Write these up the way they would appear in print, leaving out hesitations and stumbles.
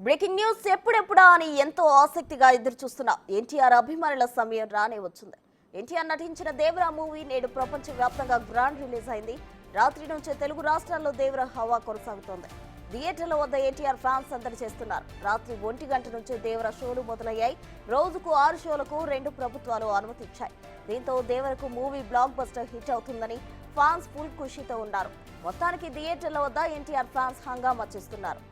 Breaking news ఎప్పుడెప్పుడా అని ఎంతో ఆసక్తిగా ఎదురు చూస్తున్న ఎన్టీఆర్ అభిమానుల సమయం రానే వచ్చింది. ఎన్టీఆర్ నటించిన దేవరా మూవీ నేడు ప్రపంచవ్యాప్తంగా గ్రాండ్ రిలీజ్ అయింది. రాత్రి నుంచే తెలుగు రాష్ట్రాల్లో దేవరా హవా కొనసాగుతోంది. థియేటర్ల వద్ద ఎన్టీఆర్ ఫ్యాన్స్ సందడి చేస్తున్నారు. రాత్రి 1 గంట నుంచే దేవరా షోలు మొదలయ్యాయి. రోజుకు 6 షోలకు 2 ప్రభుత్వాలు అనుమతిచ్చాయి. దీంతో దేవరకు మూవీ బ్లాక్ బస్టర్ హిట్ అవుతుందని ఫ్యాన్స్ ఫుల్ ఖుషీతో ఉన్నారు. మొత్తానికి థియేటర్ల వద్ద ఎన్టీఆర్ ఫ్యాన్స్ హంగామా చేస్తున్నారు.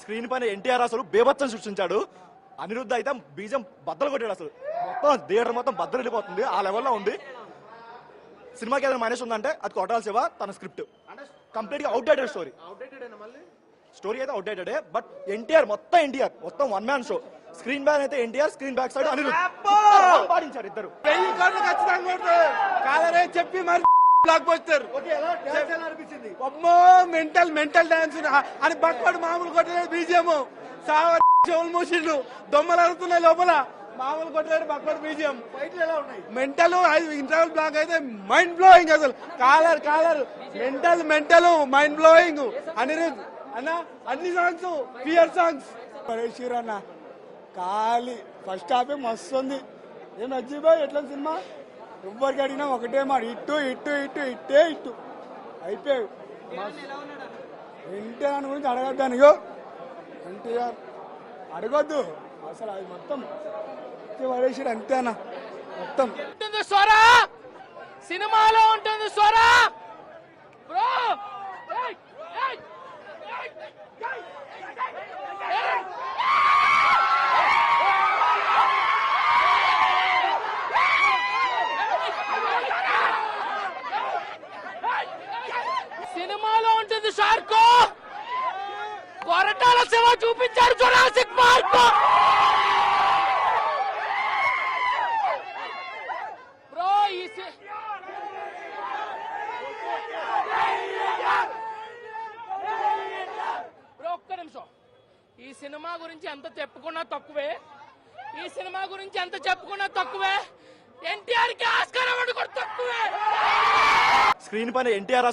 స్క్రీన్ పైన ఎన్టీఆర్ అసలు బేభత్సం సృష్టించాడు. అనిరుద్ధ అయితే బీజం బద్దలు కొట్టాడు. అసలు మొత్తం థియేటర్ మొత్తం బద్దలు వెళ్ళిపోతుంది. ఆ లెవెల్లో ఉంది. సినిమాకి ఏదైనా మైనస్ ఉందంటే అది కొట్టాల శివ తన స్క్రిప్ట్ కంప్లీట్ గా అవుట్డేటెడ్ స్టోరీ అయితే అవుట్డేటెడ్. బట్ ఎన్టీఆర్ మొత్తం 1 మ్యాన్ షో. స్క్రీన్ బ్యాక్ అయితే NTR, screen back side Anirudh పాటించారు ఇద్దరు. బ్లాక్ బస్టర్ మెంటల్ డాన్స్ అని బక్కడు మామూలు కొట్టలేదు. బీజిఎం చెవులు మూసిండు, దొమ్మలు అడుగుతున్నాయి లోపల. మామూలు కొట్టలేదు బక్కడు బీజిఎం. మెంటల్ ఇంటర్వల్ బ్లాక్ అయితే మైండ్ బ్లోయింగ్. అసలు collar mental mind blowing. Anirudh అన్న అన్ని సాంగ్స్ ఫియర్ సాంగ్స్ పరేషిర్ అన్న ఖాళీ. ఫస్ట్ హాఫ్ మస్తు ఉంది. ఏం నచ్చిబాయ్ ఎట్లా సినిమా? ఎవ్వరికి అడిగినా ఒకటే మాట, ఇట్టు అయిపోయావు. ఎన్టీఆర్ గురించి అడగద్దాను. ఇగో ఎన్టీఆర్ అడగొద్దు అసలు. అది మొత్తం పడేసాడు అంతేనా. మొత్తం స్వరా సినిమాలో ఉంటుంది. స్వరా బ్రో సినిమాలో ఉంటుంది. షార్కో కొరటాల శివ చూపించారు. Jurassic park bro. ఒక్క నిమిషం. ఈ సినిమా గురించి ఎంత చెప్పుకున్నా తక్కువే. ఎన్టీఆర్ కి ఆస్కారం కూడా తక్కువే. స్క్రీన్ పైన ఎన్టీఆర్